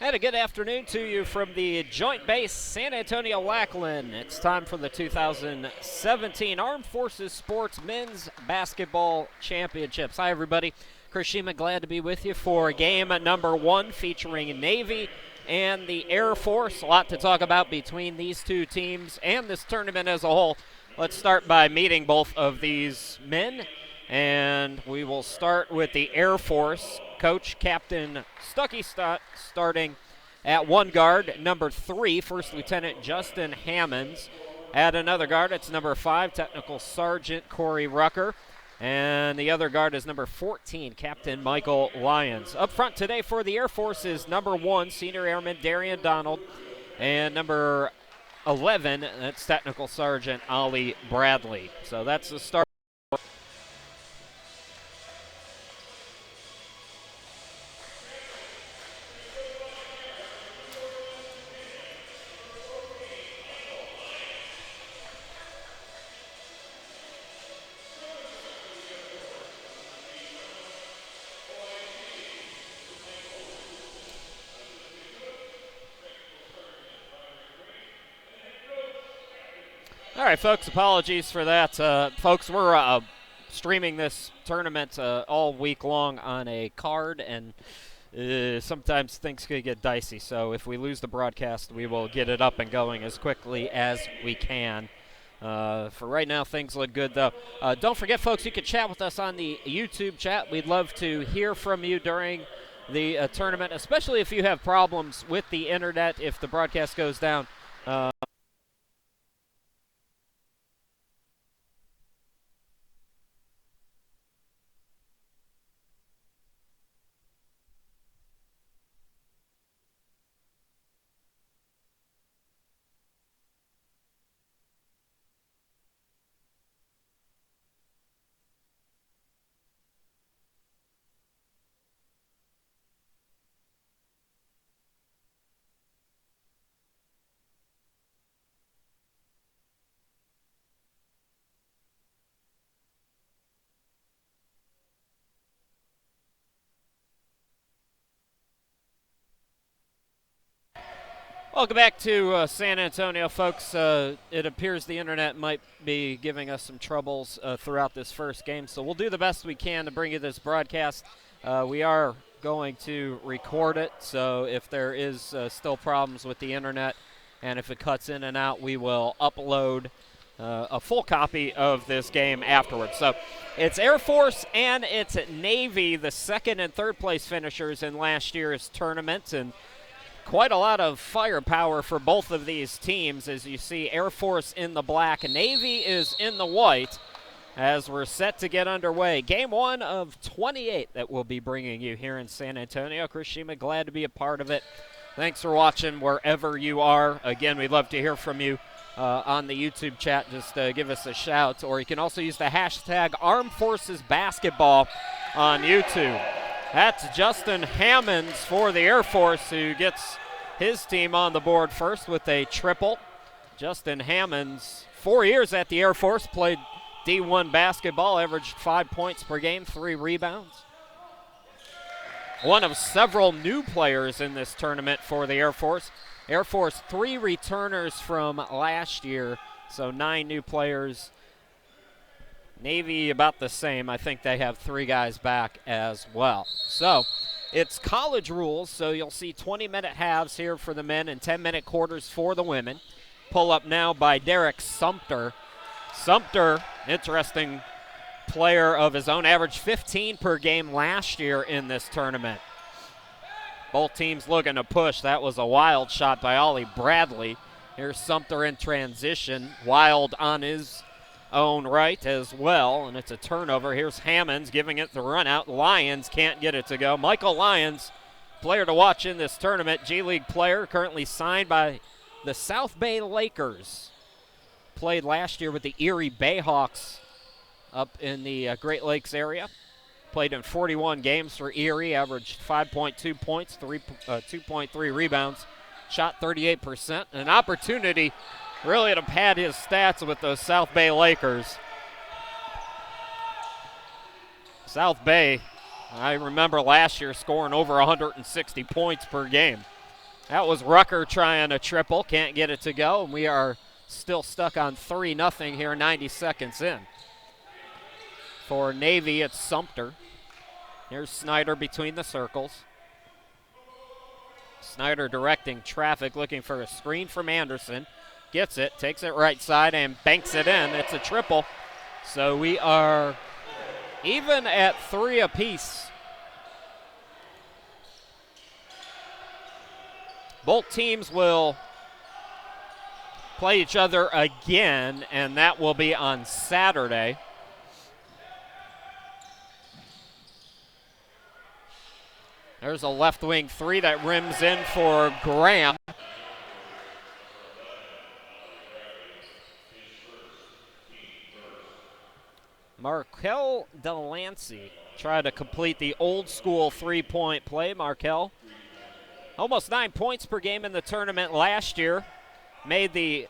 And a good afternoon to you from the Joint Base San Antonio Lackland. It's time for the 2017 Armed Forces Sports Men's Basketball Championships. Hi, everybody. Chris Shima, glad to be with you for game number one featuring Navy and the Air Force. A lot to talk about between these two teams and this tournament as a whole. Let's start by meeting both of these men, and we will start with the Air Force. Coach, Captain Stuckey starting at one guard, number 3, First Lieutenant Justin Hammonds. At another guard, it's number 5, Technical Sergeant Corey Rucker. And the other guard is number 14, Captain Michael Lyons. Up front today for the Air Force is number 1, Senior Airman Darian Donald. And number 11, that's Technical Sergeant Ollie Bradley. So that's the start. All right, folks, apologies for that. Folks, we're streaming this tournament all week long on a card, and sometimes things could get dicey. So if we lose the broadcast, we will get it up and going as quickly as we can. For right now, things look good, though. Don't forget, folks, you can chat with us on the YouTube chat. We'd love to hear from you during the tournament, especially if you have problems with the internet, if the broadcast goes down. Welcome back to San Antonio, folks. It appears the internet might be giving us some troubles throughout this first game, so we'll do the best we can to bring you this broadcast. We are going to record it, so if there is still problems with the internet and if it cuts in and out, we will upload a full copy of this game afterwards. So it's Air Force and it's Navy, the second and third place finishers in last year's tournament, and quite a lot of firepower for both of these teams. As you see, Air Force in the black, Navy is in the white, as we're set to get underway. Game one of 28 that we'll be bringing you here in San Antonio. Chris Shima, glad to be a part of it. Thanks for watching wherever you are. Again, we'd love to hear from you on the YouTube chat. Just give us a shout, or you can also use the hashtag Armed Forces Basketball on YouTube. That's Justin Hammonds for the Air Force, who gets his team on the board first with a triple. Justin Hammonds, 4 years at the Air Force, played D1 basketball, averaged 5 points per game, 3 rebounds. One of several new players in this tournament for the Air Force. Air Force, 3 returners from last year, so 9 new players. Navy about the same. I think they have 3 guys back as well. So it's college rules, so you'll see 20-minute halves here for the men and 10-minute quarters for the women. Pull up now by Derrick Sumpter. Sumpter, interesting player of his own, averaged 15 per game last year in this tournament. Both teams looking to push. That was a wild shot by Ollie Bradley. Here's Sumpter in transition. Wild on his own right as well, and it's a turnover. Here's Hammonds giving it the run out. Lyons can't get it to go. Michael Lyons, player to watch in this tournament, G-League player, currently signed by the South Bay Lakers. Played last year with the Erie Bayhawks up in the Great Lakes area. Played in 41 games for Erie, averaged 5.2 points, 2.3 rebounds, shot 38%. An opportunity really to pad his stats with those South Bay Lakers. South Bay, I remember last year scoring over 160 points per game. That was Rucker trying a triple, can't get it to go, and we are still stuck on 3-0 here, 90 seconds in. For Navy, it's Sumpter. Here's Snyder between the circles. Snyder directing traffic, looking for a screen from Anderson. Gets it, takes it right side, and banks it in. It's a triple. So we are even at 3 apiece. Both teams will play each other again, and that will be on Saturday. There's a left wing three that rims in for Graham. Markel Delancey tried to complete the old school three-point play. Markel, almost 9 points per game in the tournament last year. Made the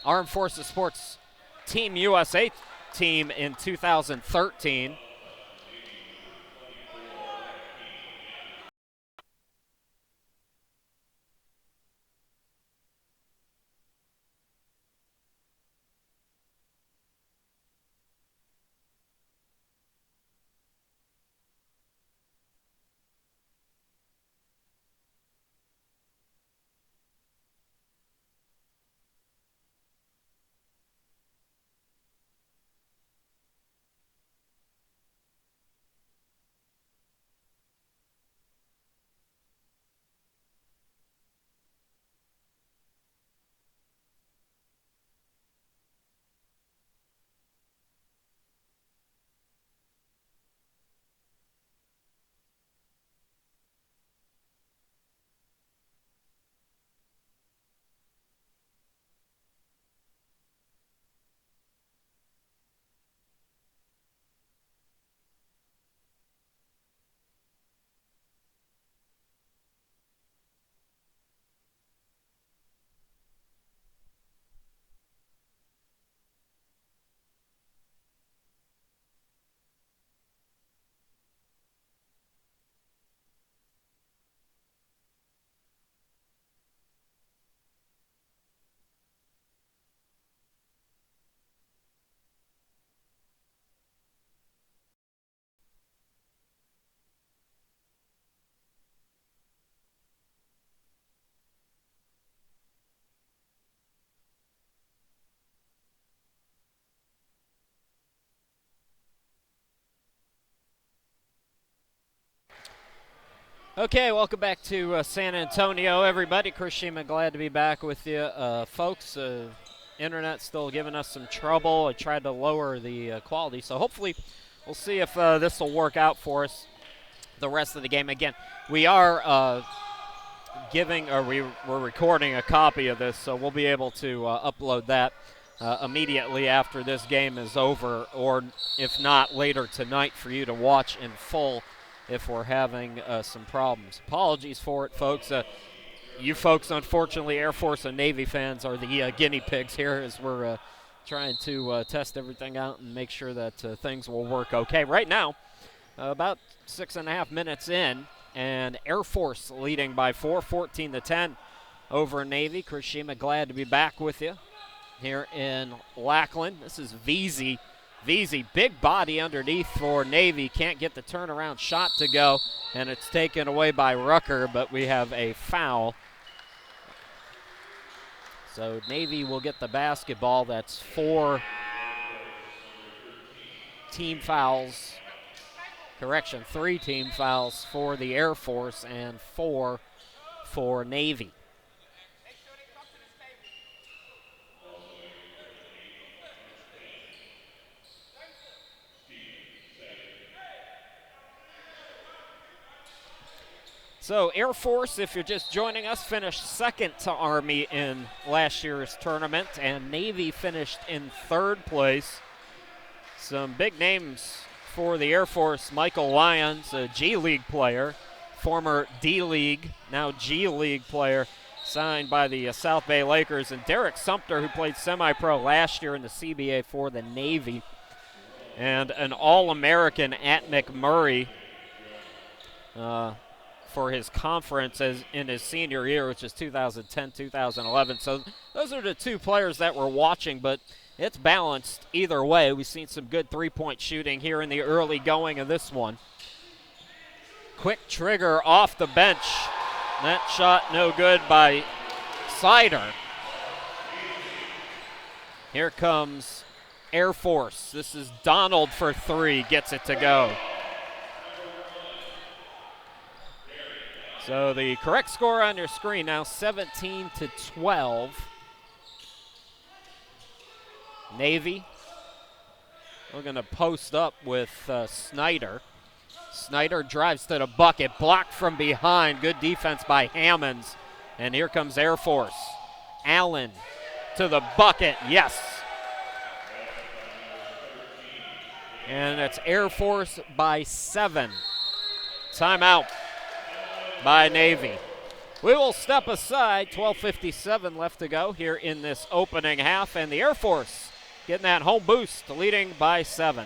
Armed Forces Sports Team USA team in 2013. Okay, welcome back to San Antonio, everybody. Chris Shima, glad to be back with you. Folks, internet's still giving us some trouble. I tried to lower the quality, so hopefully we'll see if this will work out for us the rest of the game. Again, we are we're recording a copy of this, so we'll be able to upload that immediately after this game is over, or if not, later tonight for you to watch in full if we're having some problems. Apologies for it, folks. You folks, unfortunately, Air Force and Navy fans are the guinea pigs here as we're trying to test everything out and make sure that things will work okay. Right now, about 6.5 minutes in, and Air Force leading by 4, 14-10 over Navy. Chris Shima, glad to be back with you here in Lackland. This is Veazey. Veazey, big body underneath for Navy, can't get the turnaround shot to go, and it's taken away by Rucker, but we have a foul. So Navy will get the basketball. That's 4 team fouls. Correction, 3 team fouls for the Air Force and 4 for Navy. So Air Force, if you're just joining us, finished second to Army in last year's tournament, and Navy finished in 3rd place. Some big names for the Air Force. Michael Lyons, a G League player, former D League, now G League player, signed by the South Bay Lakers, and Derrick Sumpter, who played semi-pro last year in the CBA for the Navy, and an All-American at McMurray. for his conference as in his senior year, which is 2010, 2011. So those are the two players that we're watching, but it's balanced either way. We've seen some good three-point shooting here in the early going of this one. Quick trigger off the bench. That shot no good by Snyder. Here comes Air Force. This is Donald for three, gets it to go. So the correct score on your screen now, 17-12. Navy, we're going to post up with Snyder. Snyder drives to the bucket, blocked from behind. Good defense by Hammonds. And here comes Air Force. Allen to the bucket, yes. And it's Air Force by 7. Timeout by Navy. We will step aside, 12:57 left to go here in this opening half, and the Air Force getting that home boost, leading by 7.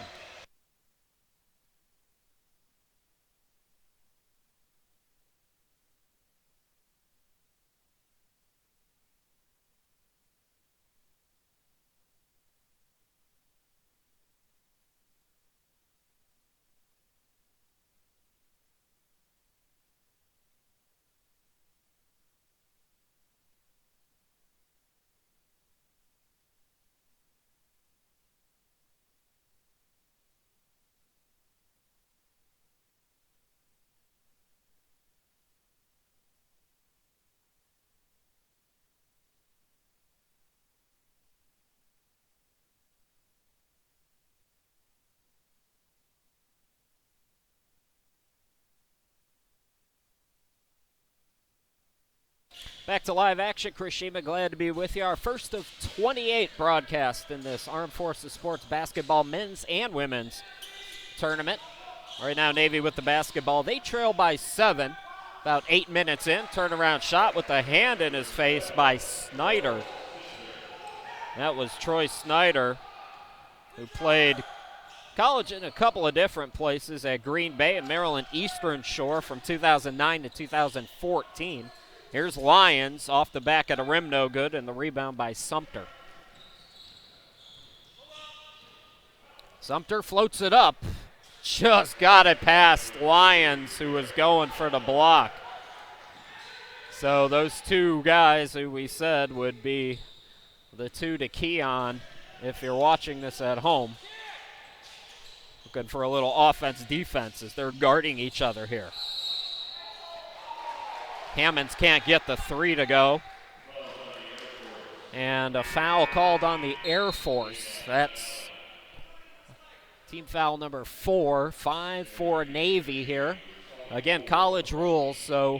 Back to live action. Chris Shima, glad to be with you. Our first of 28 broadcasts in this Armed Forces Sports Basketball men's and women's tournament. Right now, Navy with the basketball. They trail by 7, about 8 minutes in. Turnaround shot with a hand in his face by Snyder. That was Troy Snyder, who played college in a couple of different places at Green Bay and Maryland Eastern Shore from 2009 to 2014. Here's Lyons off the back of the rim, no good, and the rebound by Sumpter. Sumpter floats it up. Just got it past Lyons, who was going for the block. So those two guys who we said would be the two to key on if you're watching this at home. Looking for a little offense-defense as they're guarding each other here. Hammonds can't get the three to go. And a foul called on the Air Force. That's team foul number 4. 5 for Navy here. Again, college rules, so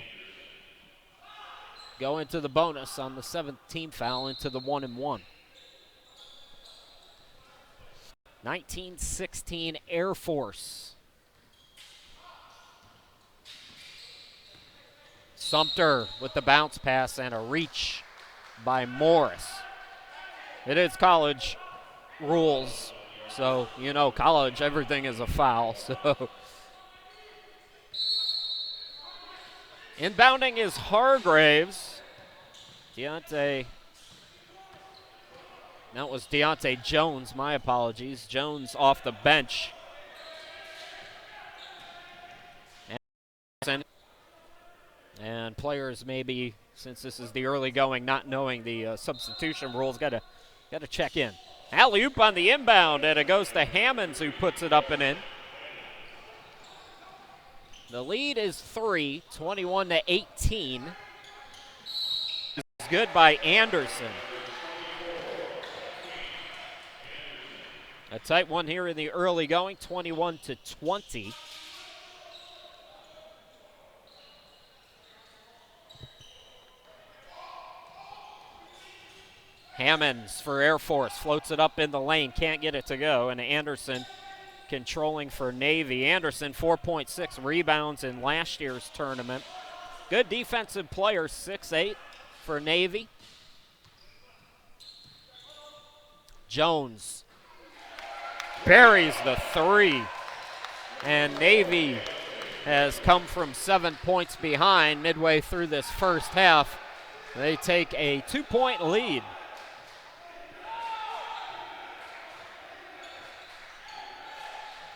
go into the bonus on the 7th team foul into the 1-and-1. 19-16 Air Force. Sumpter with the bounce pass and a reach by Morris. It is college rules, so you know college, everything is a foul. So inbounding is Hargraves. That was Deontay Jones, my apologies. Jones off the bench. And players maybe, since this is the early going, not knowing the substitution rules, got to check in. Alley-oop on the inbound, and it goes to Hammonds, who puts it up and in. The lead is 3, 21-18. It's good by Anderson. A tight one here in the early going, 21-20. Hammonds for Air Force, floats it up in the lane, can't get it to go, and Anderson controlling for Navy. Anderson, 4.6 rebounds in last year's tournament. Good defensive player, 6'8" for Navy. Jones buries the three, and Navy has come from 7 points behind midway through this first half. They take a 2-point lead.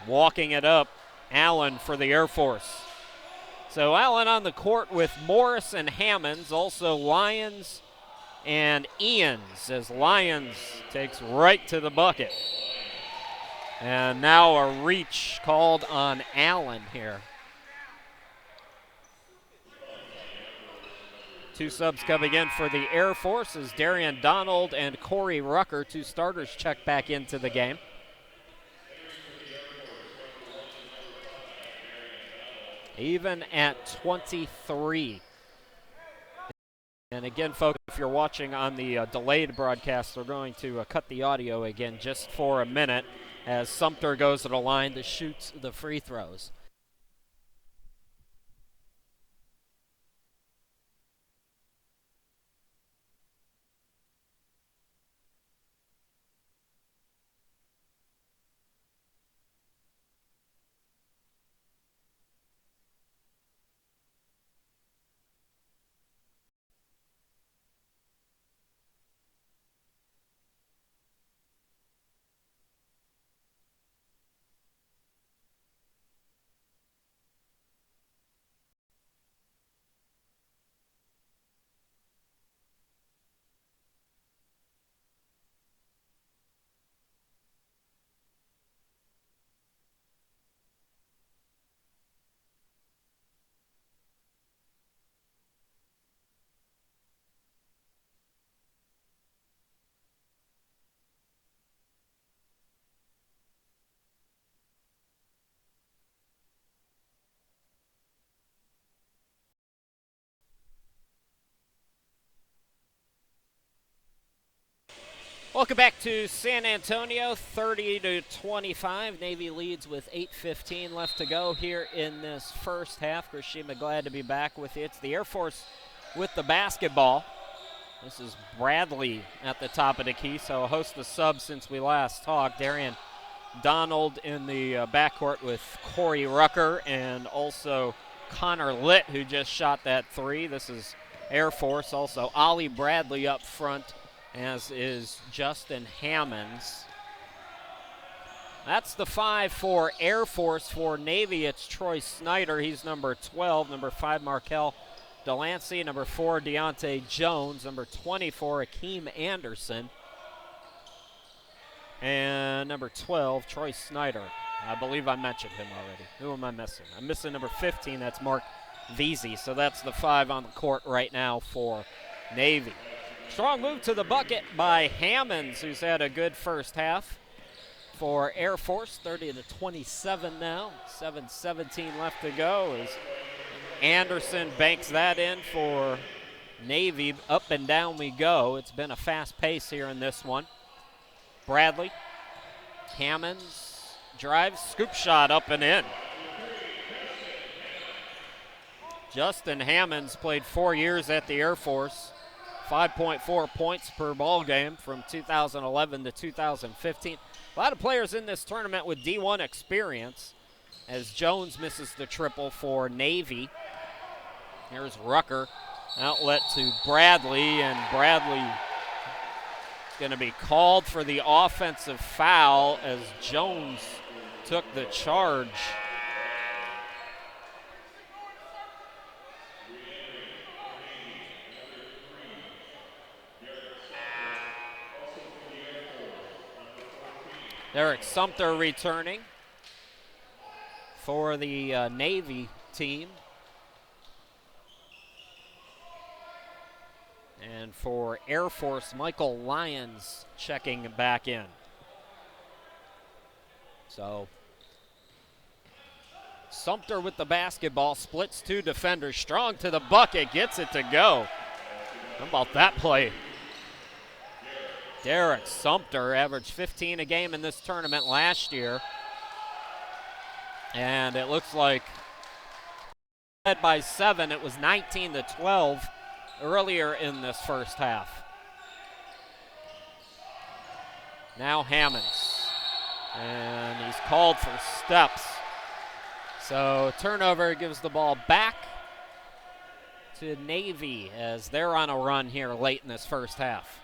Walking it up, Allen for the Air Force. So Allen on the court with Morris and Hammonds, also Lyons and Ians, as Lyons takes right to the bucket. And now a reach called on Allen here. Two subs coming in for the Air Force as Darian Donald and Corey Rucker, two starters, check back into the game. Even at 23. And again, folks, if you're watching on the delayed broadcast, we're going to cut the audio again just for a minute as Sumpter goes to the line to shoot the free throws. Welcome back to San Antonio, 30-25. Navy leads with 8:15 left to go here in this first half. Krishima, glad to be back with you. It's the Air Force with the basketball. This is Bradley at the top of the key, so a host of subs since we last talked. Darian Donald in the backcourt with Corey Rucker and also Connor Litt, who just shot that three. This is Air Force. Also Ollie Bradley up front, as is Justin Hammonds. That's the 5 for Air Force. For Navy, it's Troy Snyder. He's number 12. Number 5, Markel Delancey. Number 4, Deontay Jones. Number 24, Hakeem Anderson. And number 12, Troy Snyder. I believe I mentioned him already. Who am I missing? I'm missing number 15. That's Mark Veazey. So that's the 5 on the court right now for Navy. Strong move to the bucket by Hammonds, who's had a good first half for Air Force. 30-27 now. 7:17 left to go as Anderson banks that in for Navy. Up and down we go. It's been a fast pace here in this one. Bradley, Hammonds drives, scoop shot up and in. Justin Hammonds played 4 years at the Air Force. 5.4 points per ball game from 2011 to 2015. A lot of players in this tournament with D1 experience, as Jones misses the triple for Navy. Here's Rucker, outlet to Bradley, and Bradley is going to be called for the offensive foul as Jones took the charge. Derrick Sumpter returning for the Navy team. And for Air Force, Michael Lyons checking back in. So Sumpter with the basketball, splits two defenders, strong to the bucket, gets it to go. How about that play? Derrick Sumpter averaged 15 a game in this tournament last year. And it looks like led by 7. It was 19-12 earlier in this first half. Now Hammonds. And he's called for steps. So turnover gives the ball back to Navy as they're on a run here late in this first half.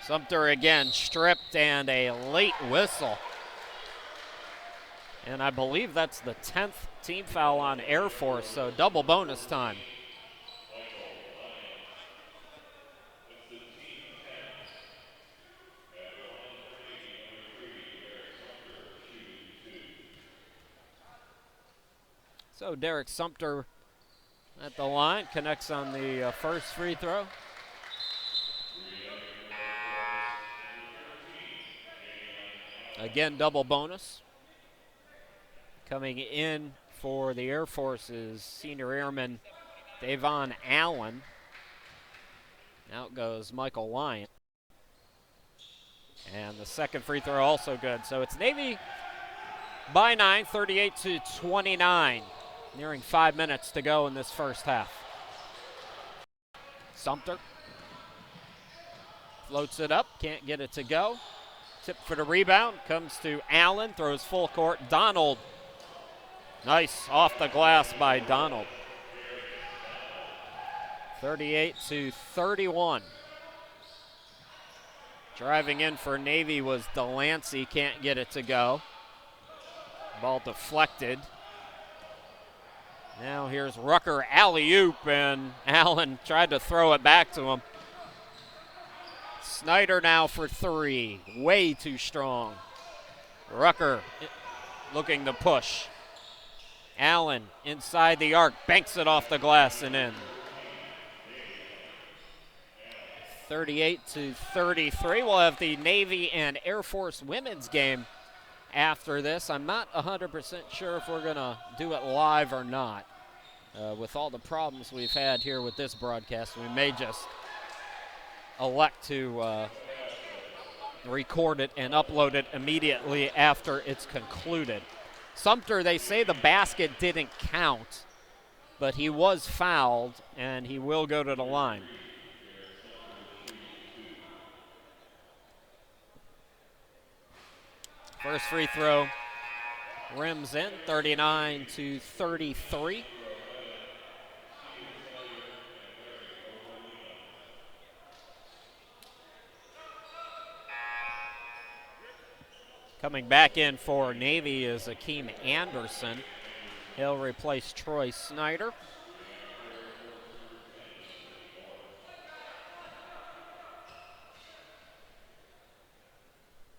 Sumpter again stripped and a late whistle. And I believe that's the 10th team foul on Air Force, so double bonus time. So Derrick Sumpter at the line, connects on the first free throw. Again, double bonus. Coming in for the Air Force's senior airman, Davon Allen. Out goes Michael Lyon. And the second free throw also good. So it's Navy by 9, 38-29. Nearing 5 minutes to go in this first half. Sumpter floats it up, can't get it to go. Tip for the rebound, comes to Allen, throws full court. Donald, nice off the glass by Donald. 38-31. Driving in for Navy was Delancey, can't get it to go. Ball deflected. Now here's Rucker, alley-oop, and Allen tried to throw it back to him. Snyder now for three, way too strong. Rucker looking to push. Allen inside the arc, banks it off the glass and in. 38-33. We'll have the Navy and Air Force women's game after this. I'm not 100% sure if we're going to do it live or not. With all the problems we've had here with this broadcast, we may just elect to record it and upload it immediately after it's concluded. Sumpter, they say the basket didn't count, but he was fouled, and he will go to the line. First free throw rims in, 39-33. Coming back in for Navy is Hakeem Anderson. He'll replace Troy Snyder.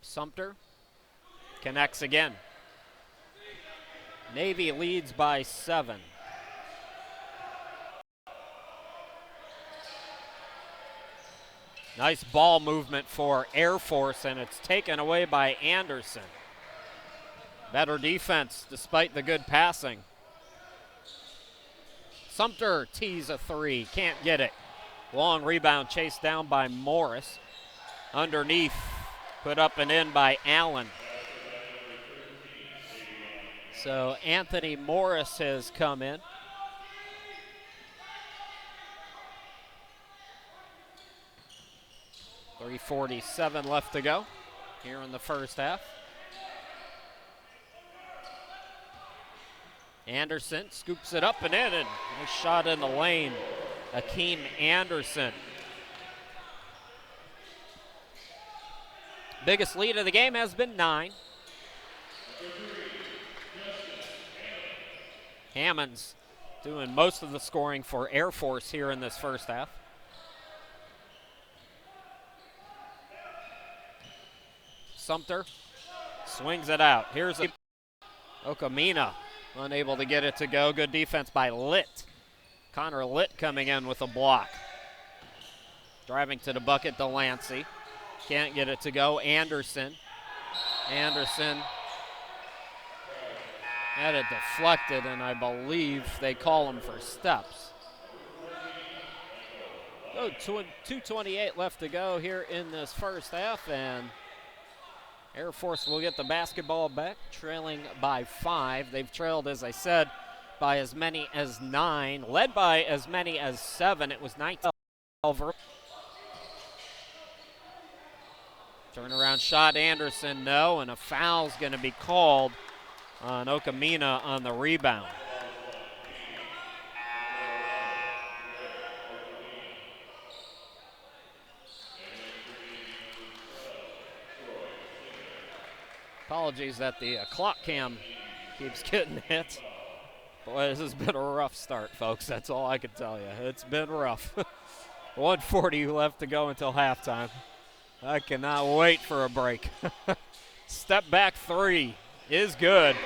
Sumpter connects again. Navy leads by 7. Nice ball movement for Air Force, and it's taken away by Anderson. Better defense despite the good passing. Sumpter tees a three, can't get it. Long rebound chased down by Morris. Underneath, put up and in by Allen. So Anthony Morris has come in. .347 left to go here in the first half. Anderson scoops it up and in, and nice shot in the lane. Hakeem Anderson. Biggest lead of the game has been 9. Hammonds doing most of the scoring for Air Force here in this first half. Sumpter swings it out. Here's Okamina, unable to get it to go. Good defense by Litt. Connor Litt coming in with a block. Driving to the bucket, Delancey. Can't get it to go. Anderson had it deflected, and I believe they call him for steps. Oh, 2:28 left to go here in this first half, and Air Force will get the basketball back, trailing by 5. They've trailed, as I said, by as many as 9, led by as many as 7. It was 19. Over. Turnaround shot, Anderson, no, and a foul's going to be called on Okamina on the rebound. Apologies that the clock cam keeps getting hit. Boy, this has been a rough start, folks. That's all I can tell you. It's been rough. 1:40 left to go until halftime. I cannot wait for a break. Step back three is good.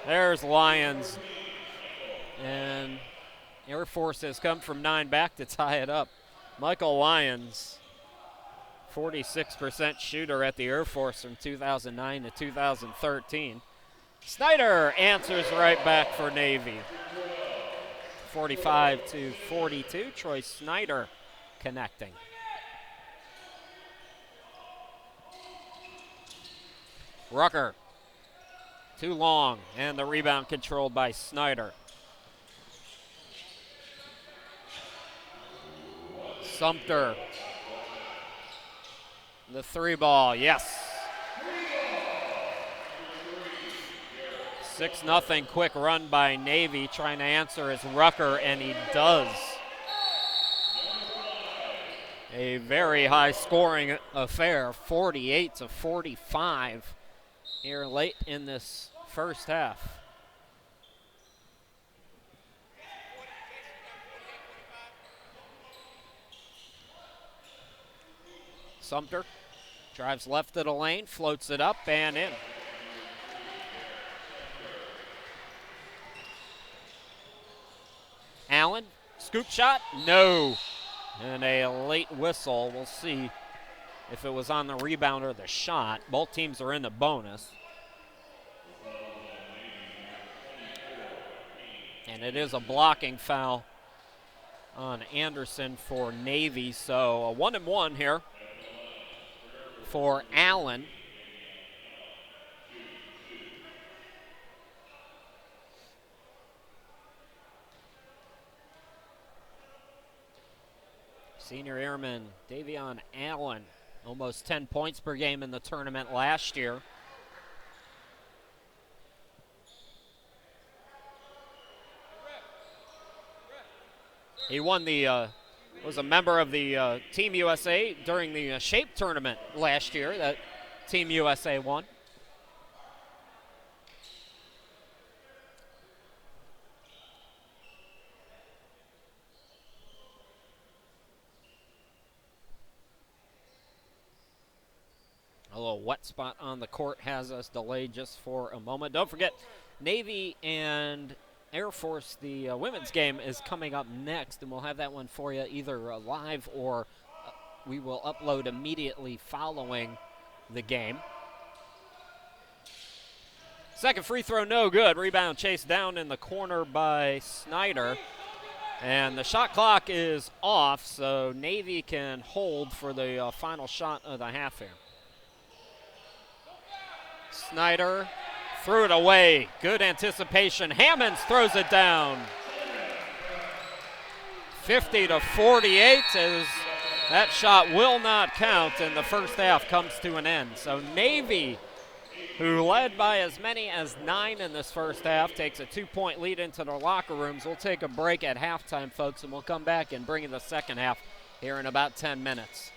There's Lions. And Air Force has come from 9 back to tie it up. Michael Lyons, 46% shooter at the Air Force from 2009 to 2013. Snyder answers right back for Navy. 45-42. Troy Snyder connecting. Rucker, too long, and the rebound controlled by Snyder. Sumpter, the 3 ball, yes. 6-0 quick run by Navy, trying to answer is Rucker, and he does. A very high scoring affair, 48-45 here late in this first half. Sumpter drives left of the lane, floats it up and in. Allen, scoop shot, no. And a late whistle. We'll see if it was on the rebound or the shot. Both teams are in the bonus. And it is a blocking foul on Anderson for Navy. So a 1-and-1 here for Allen. Senior airman Davion Allen, almost 10 points per game in the tournament last year. He won was a member of the Team USA during the Shape tournament last year that Team USA won. A little wet spot on the court has us delayed just for a moment. Don't forget, Navy and Air Force, the women's game is coming up next, and we'll have that one for you either live or we will upload immediately following the game. Second free throw, no good. Rebound chased down in the corner by Snyder. And the shot clock is off, so Navy can hold for the final shot of the half here. Snyder threw it away. Good anticipation. Hammonds throws it down. 50-48 as that shot will not count, and the first half comes to an end. So Navy, who led by as many as 9 in this first half, takes a 2-point lead into their locker rooms. We'll take a break at halftime, folks, and we'll come back and bring in the second half here in about 10 minutes.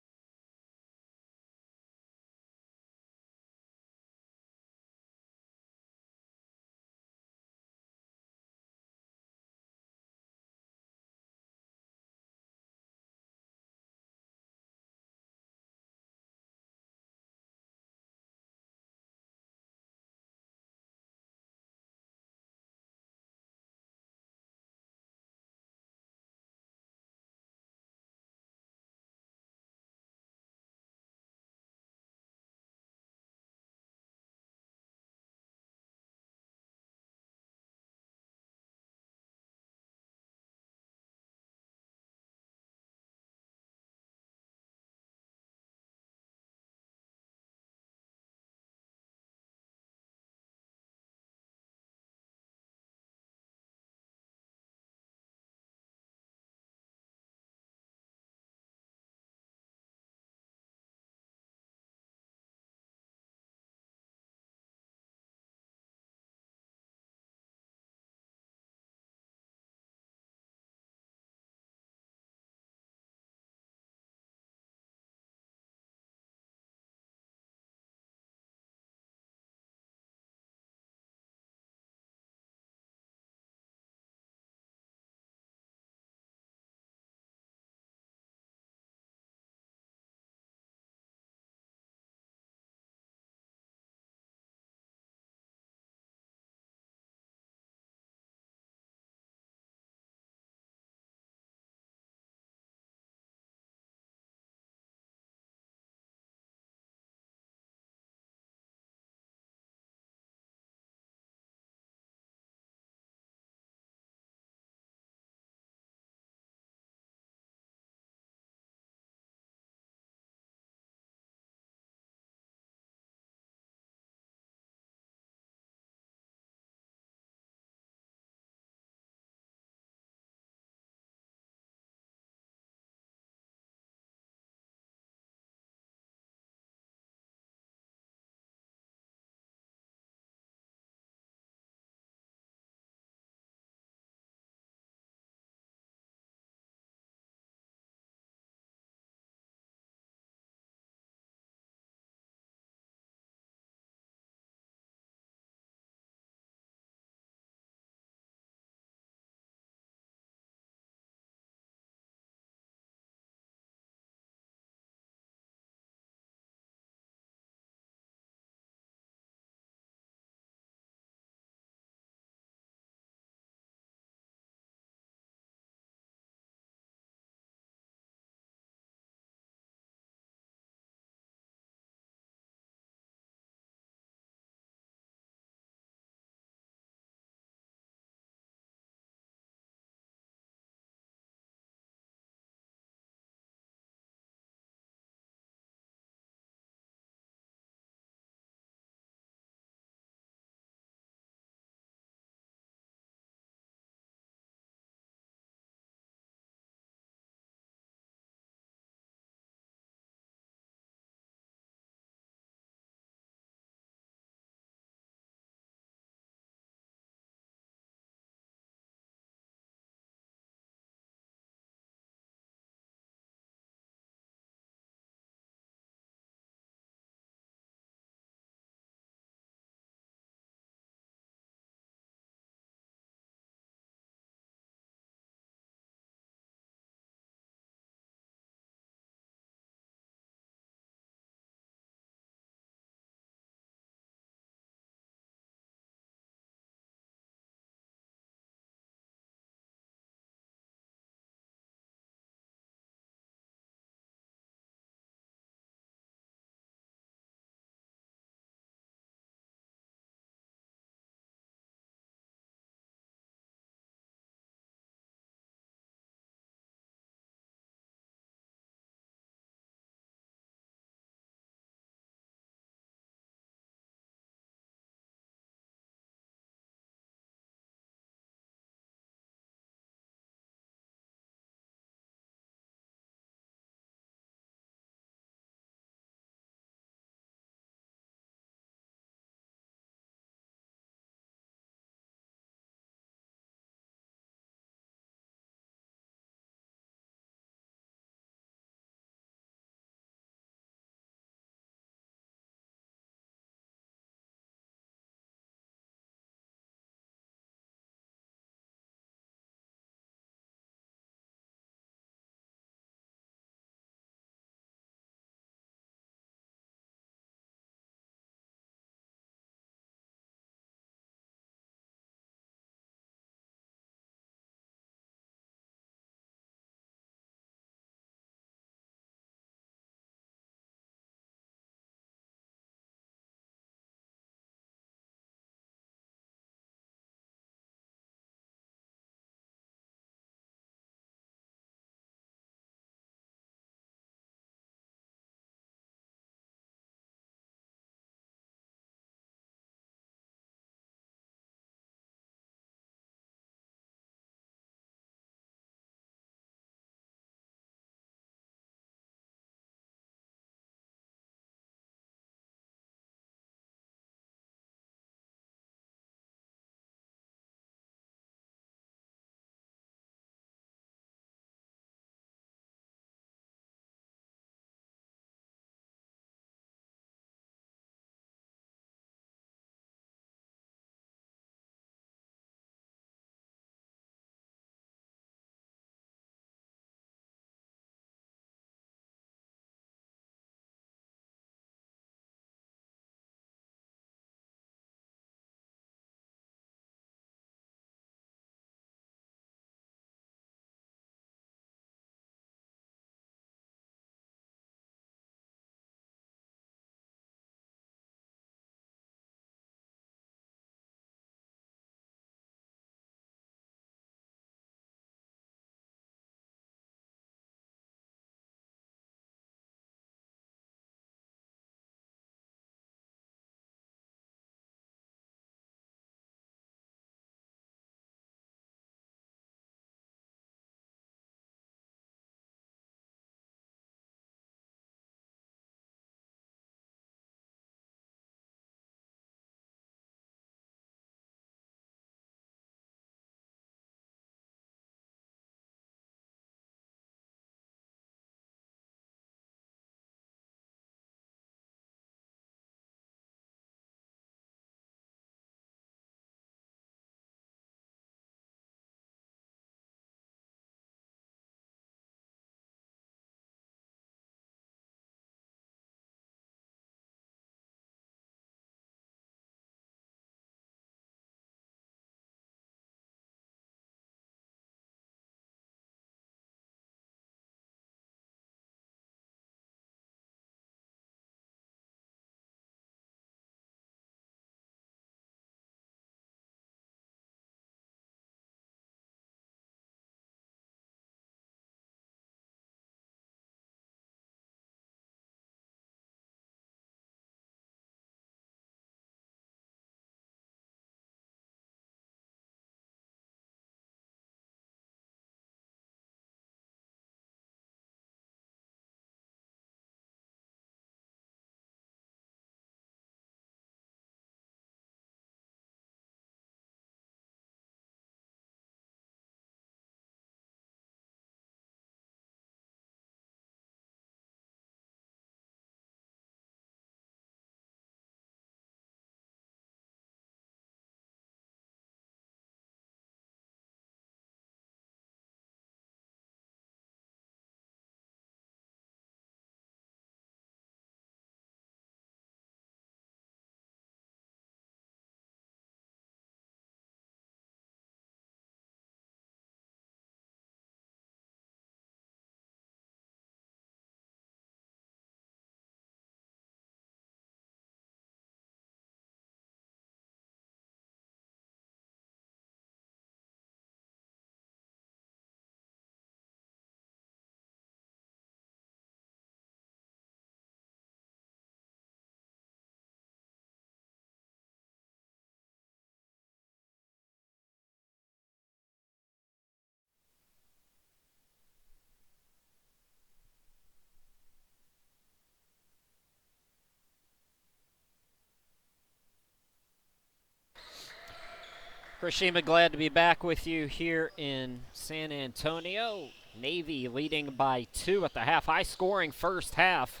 Krishima, glad to be back with you here in San Antonio. Navy leading by 2 at the half. High-scoring first half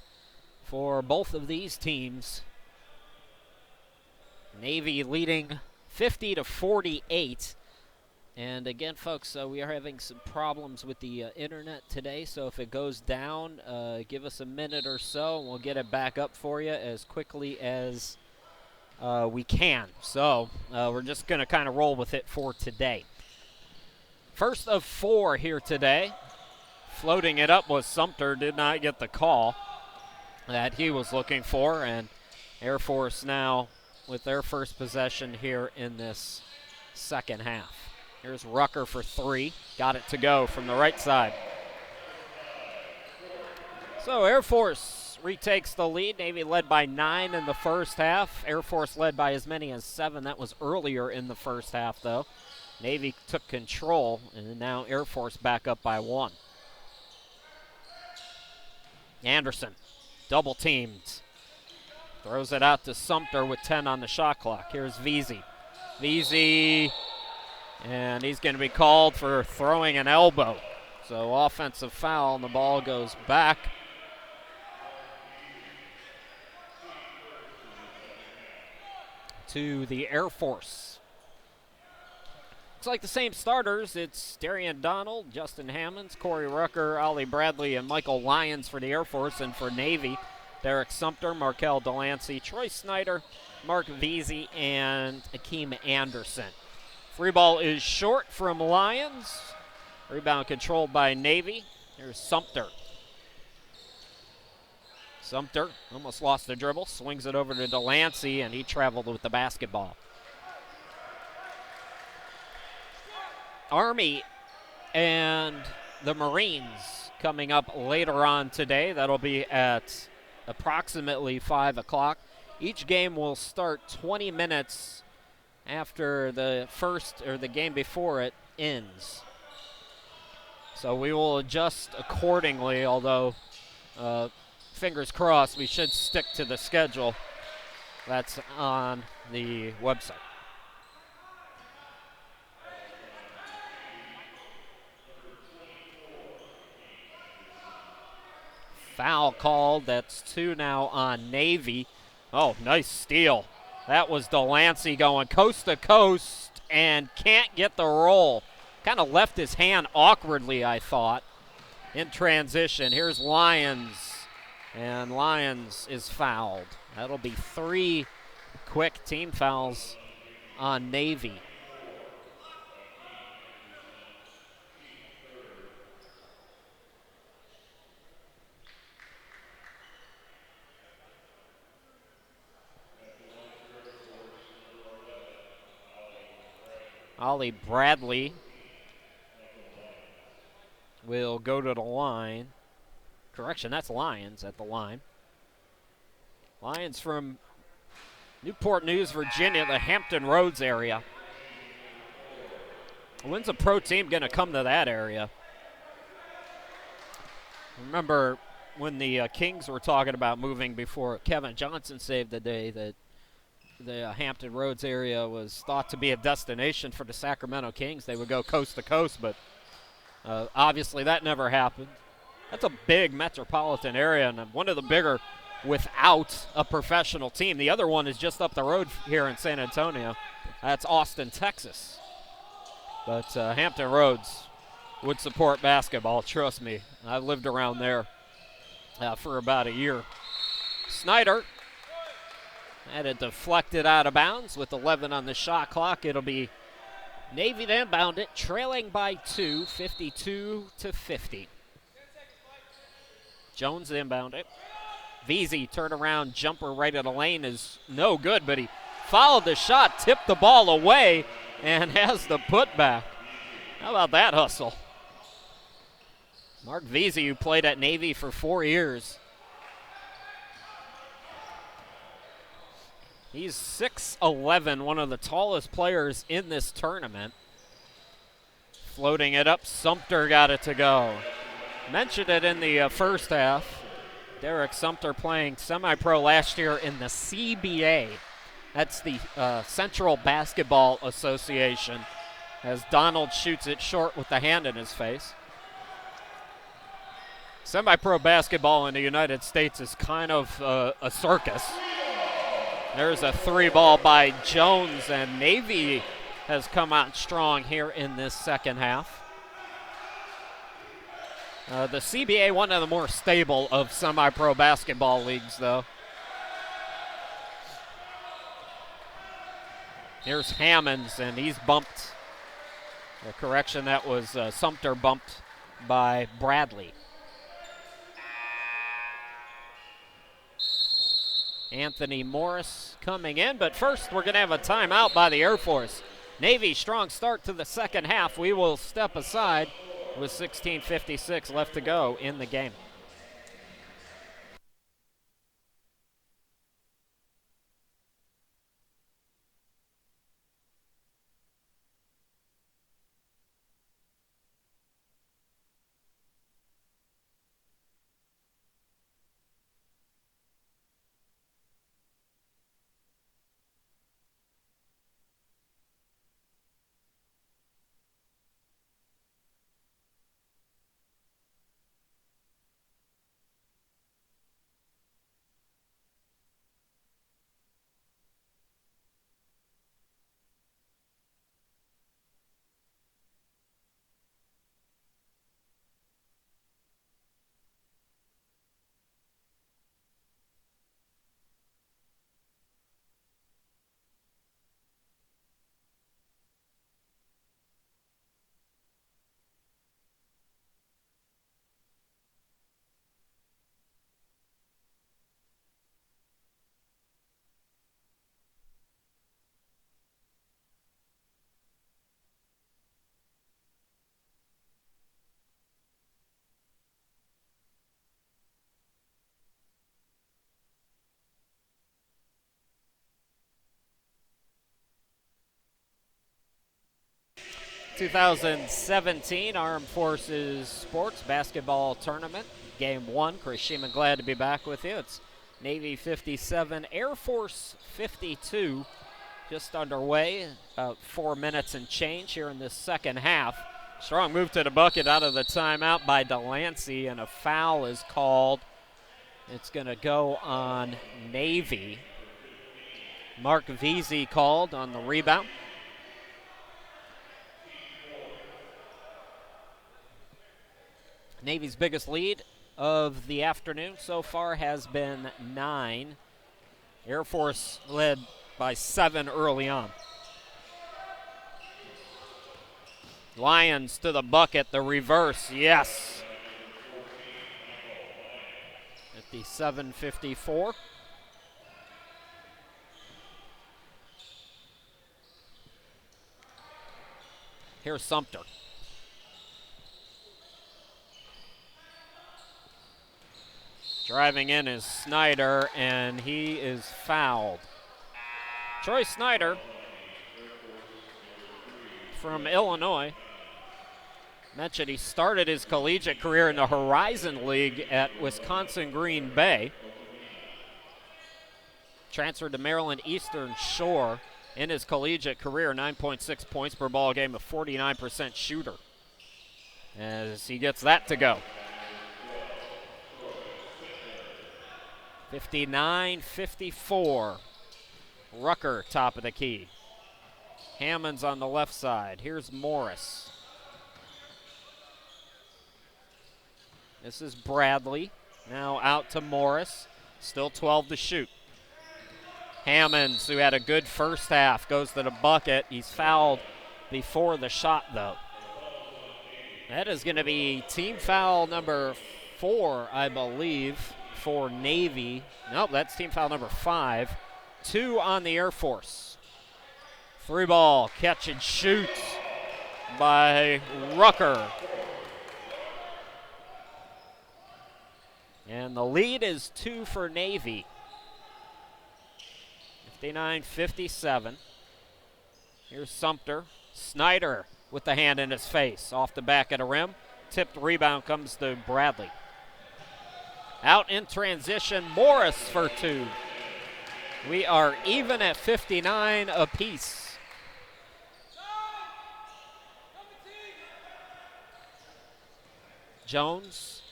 for both of these teams. Navy leading 50-48. And again, folks, we are having some problems with the internet today, so if it goes down, give us a minute or so, and we'll get it back up for you as quickly as we can. So we're just going to kind of roll with it for today. First of 4 here today. Floating it up was Sumpter, did not get the call that he was looking for, and Air Force now with their first possession here in this second half. Here's Rucker for 3. Got it to go from the right side. So Air Force retakes the lead. Navy led by 9 in the first half. Air Force led by as many as 7. That was earlier in the first half, though. Navy took control, and now Air Force back up by 1. Anderson, double teamed. Throws it out to Sumpter with 10 on the shot clock. Here's Veazey. Veazey, and he's going to be called for throwing an elbow. So offensive foul, and the ball goes back. To the Air Force. Looks like the same starters. It's Darian Donald, Justin Hammonds, Corey Rucker, Ollie Bradley, and Michael Lyons for the Air Force. And for Navy, Derrick Sumpter, Markel Delancey, Troy Snyder, Mark Veazey, and Hakeem Anderson. Free ball is short from Lyons. Rebound controlled by Navy. Here's Sumpter. Sumpter almost lost the dribble, swings it over to Delancey, and he traveled with the basketball. Army and the Marines coming up later on today. That'll be at approximately 5 o'clock. Each game will start 20 minutes after the first or the game before it ends. So we will adjust accordingly, although fingers crossed we should stick to the schedule that's on the website. Foul called. That's 2 now on Navy. Oh, nice steal. That was Delancey going coast to coast and can't get the roll. Kind of left his hand awkwardly, I thought, in transition. Here's Lyons, and Lyons is fouled. That'll be 3 quick team fouls on Navy. Ollie Bradley will go to the line. Correction, that's Lyons at the line. Lyons from Newport News, Virginia, the Hampton Roads area. When's a pro team going to come to that area? Remember when the Kings were talking about moving before Kevin Johnson saved the day, that the Hampton Roads area was thought to be a destination for the Sacramento Kings. They would go coast to coast, but obviously that never happened. That's a big metropolitan area, and one of the bigger without a professional team. The other one is just up the road here in San Antonio. That's Austin, Texas. But Hampton Roads would support basketball, trust me. I've lived around there for about a year. Snyder had it deflected out of bounds with 11 on the shot clock. It'll be Navy to inbound it, trailing by 2, 52-50. Jones inbound it. Veazey turnaround jumper right at the lane is no good, but he followed the shot, tipped the ball away, and has the putback. How about that hustle? Mark Veazey, who played at Navy for 4 years. He's 6'11", one of the tallest players in this tournament. Floating it up, Sumpter got it to go. Mentioned it in the first half. Derrick Sumpter playing semi-pro last year in the CBA. That's the Central Basketball Association, as Donald shoots it short with the hand in his face. Semi-pro basketball in the United States is kind of a circus. There's a 3-ball by Jones, and Navy has come out strong here in this second half. The CBA, one of the more stable of semi-pro basketball leagues, though. Here's Hammonds, and he's bumped. A correction, that was Sumpter bumped by Bradley. Anthony Morris coming in, but first we're going to have a timeout by the Air Force. Navy, strong start to the second half. We will step aside with 16:56 left to go in the game. ...2017 Armed Forces Sports Basketball Tournament, Game 1. Chris Sheeman, glad to be back with you. It's Navy 57, Air Force 52, just underway. 4 minutes and change here in this second half. Strong move to the bucket out of the timeout by Delancey, and a foul is called. It's going to go on Navy. Mark Veazey called on the rebound. Navy's biggest lead of the afternoon so far has been 9. Air Force led by 7 early on. Lions to the bucket, the reverse, yes. At the 7:54. Here's Sumpter. Driving in is Snyder, and he is fouled. Troy Snyder from Illinois. Mentioned he started his collegiate career in the Horizon League at Wisconsin Green Bay. Transferred to Maryland Eastern Shore in his collegiate career, 9.6 points per ball game, a 49% shooter. As he gets that to go. 59-54. Rucker top of the key. Hammonds on the left side. Here's Morris. This is Bradley. Now out to Morris. Still 12 to shoot. Hammonds, who had a good first half, goes to the bucket. He's fouled before the shot, though. That is going to be team foul number 4, I believe, for Navy. Nope, that's team foul number 5. 2 on the Air Force. 3-ball, catch and shoot by Rucker. And the lead is 2 for Navy. 59-57. Here's Sumpter. Snyder with the hand in his face. Off the back of the rim. Tipped rebound comes to Bradley. Out in transition, Morris for 2. We are even at 59 apiece. Jones.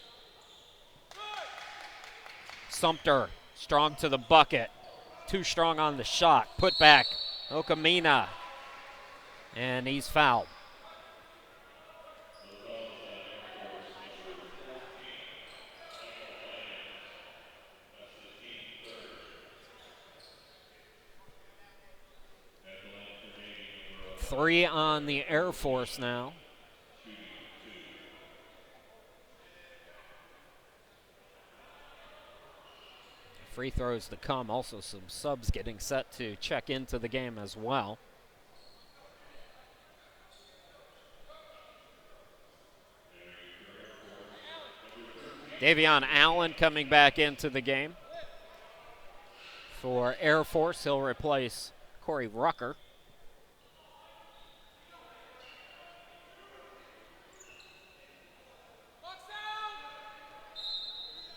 Sumpter, strong to the bucket. Too strong on the shot. Put back, Okamina. And he's fouled. Three on the Air Force now. Free throws to come. Also some subs getting set to check into the game as well. Davion Allen coming back into the game. For Air Force, he'll replace Corey Rucker.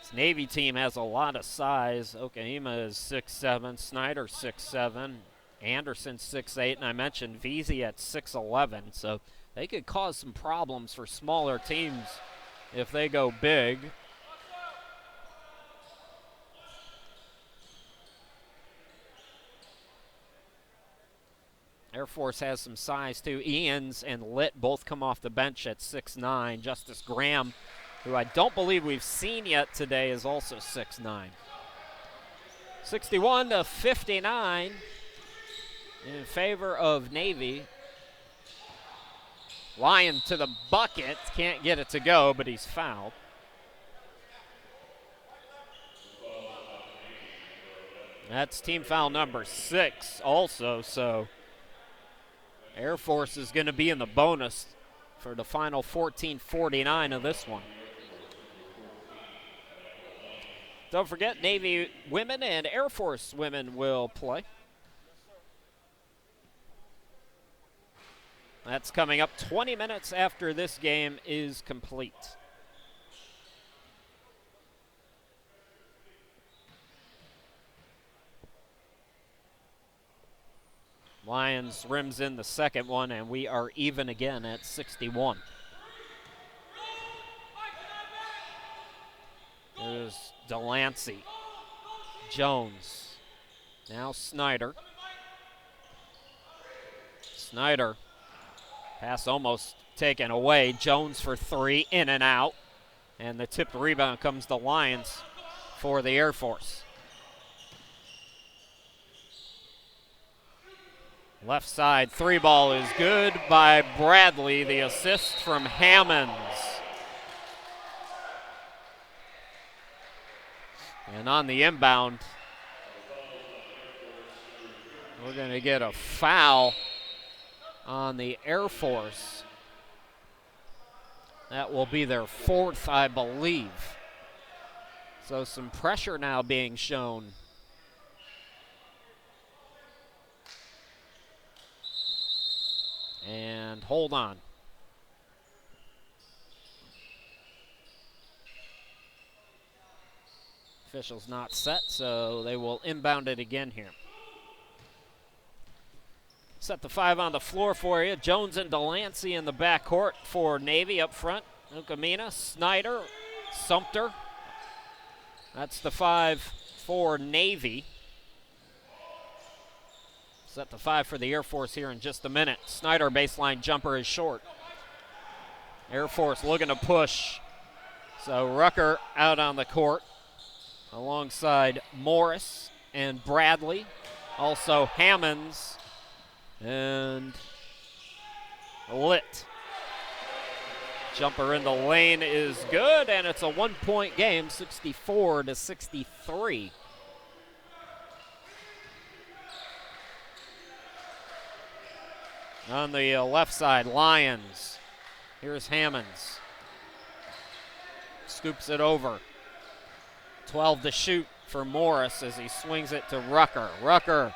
This Navy team has a lot of size. Okahima is 6'7", Snyder 6'7", Anderson 6'8", and I mentioned Veazey at 6'11", so they could cause some problems for smaller teams if they go big. Air Force has some size too. Ians and Litt both come off the bench at 6'9". Justice Graham, who I don't believe we've seen yet today, is also 6'9". 61-59 in favor of Navy. Lyon to the bucket, can't get it to go, but he's fouled. That's team foul number 6 also, so Air Force is going to be in the bonus for the final 14:49 of this one. Don't forget, Navy women and Air Force women will play. That's coming up 20 minutes after this game is complete. Lions rims in the second one, and we are even again at 61. There's Delancey, Jones, now Snyder. Snyder, pass almost taken away. Jones for three, in and out. And the tipped rebound comes to Lions for the Air Force. Left side three ball is good by Bradley. The assist from Hammonds. And on the inbound, we're going to get a foul on the Air Force. That will be their fourth, I believe. So some pressure now being shown. And hold on. Officials not set, so they will inbound it again here. Set the five on the floor for you. Jones and Delancey in the backcourt for Navy up front. Okamina, Snyder, Sumpter. That's the five for Navy. Set the five for the Air Force here in just a minute. Snyder baseline jumper is short. Air Force looking to push. So Rucker out on the court alongside Morris and Bradley. Also Hammonds and Litt. Jumper in the lane is good, and it's a 1-point game, 64-63. On the left side, Lions. Here's Hammonds. Scoops it over. 12 to shoot for Morris as he swings it to Rucker. Rucker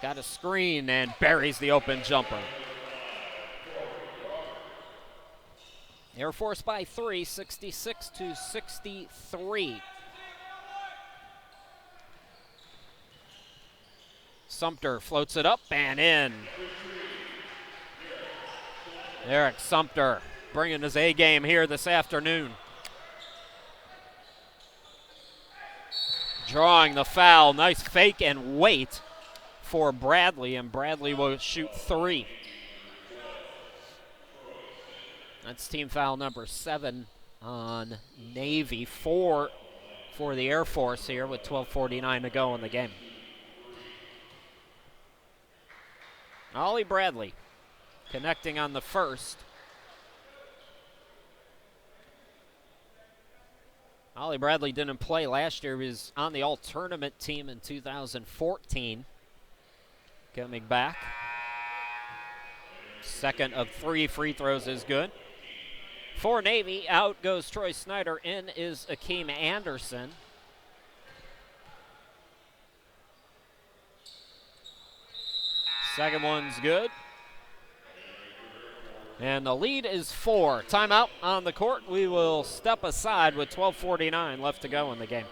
got a screen and buries the open jumper. Air Force by 3, 66-63. Sumpter floats it up and in. Derrick Sumpter bringing his A game here this afternoon. Drawing the foul. Nice fake and wait for Bradley, and Bradley will shoot 3. That's team foul number 7 on Navy. 4 for the Air Force here with 12:49 to go in the game. Ollie Bradley connecting on the first. Ollie Bradley didn't play last year. He was on the all-tournament team in 2014. Coming back. Second of 3 free throws is good. For Navy, out goes Troy Snyder. In is Hakeem Anderson. Second one's good. And the lead is 4. Timeout on the court. We will step aside with 12:49 left to go in the game.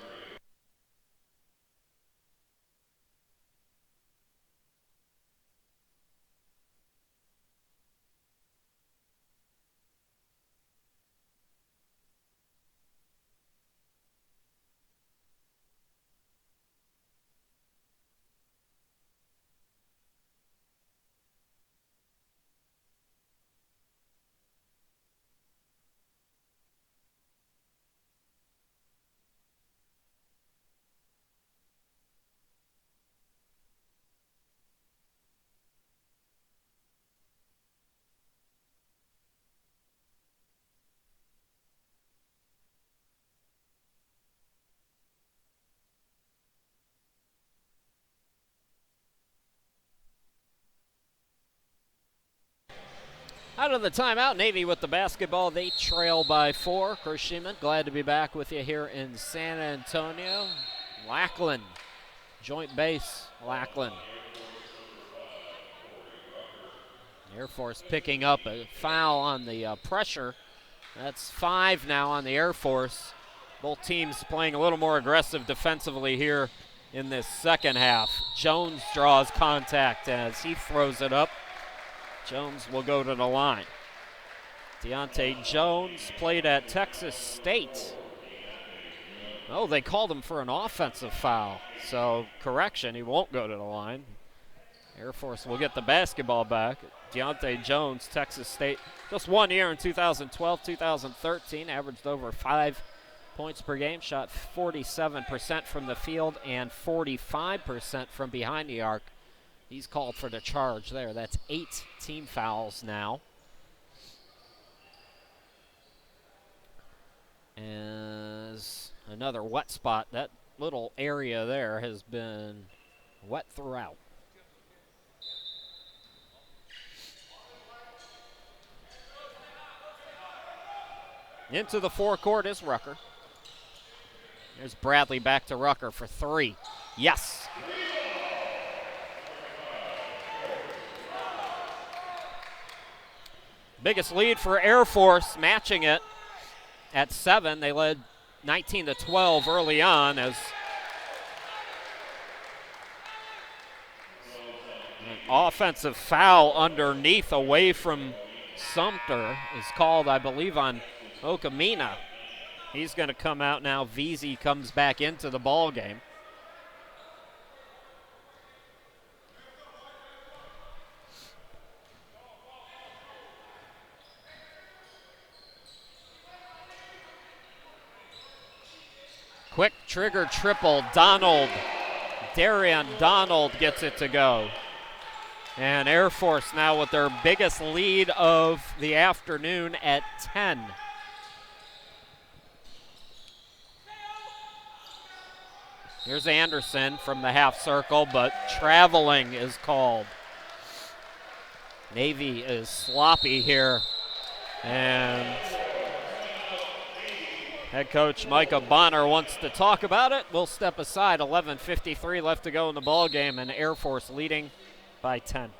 Out of the timeout, Navy with the basketball. They trail by 4. Chris Sheeman, glad to be back with you here in San Antonio. Lackland, joint base, Lackland. Air Force picking up a foul on the pressure. That's 5 now on the Air Force. Both teams playing a little more aggressive defensively here in this second half. Jones draws contact as he throws it up. Jones will go to the line. Deontay Jones played at Texas State. Oh, they called him for an offensive foul. So, correction, he won't go to the line. Air Force will get the basketball back. Deontay Jones, Texas State, just 1 year in 2012, 2013, averaged over 5 points per game, shot 47% from the field and 45% from behind the arc. He's called for the charge there. That's 8 team fouls now. As another wet spot, that little area there has been wet throughout. Into the forecourt is Rucker. There's Bradley back to Rucker for 3. Yes. Biggest lead for Air Force, matching it at 7. They led 19-12 early on as an offensive foul underneath away from Sumpter is called, I believe, on Okamina. He's going to come out now. Veazey comes back into the ball game. Quick trigger triple. Darian Donald gets it to go. And Air Force now with their biggest lead of the afternoon at 10. Here's Anderson from the half circle, but traveling is called. Navy is sloppy here. And head coach Micah Bonner wants to talk about it. We'll step aside. 11:53 left to go in the ball game, and Air Force leading by 10.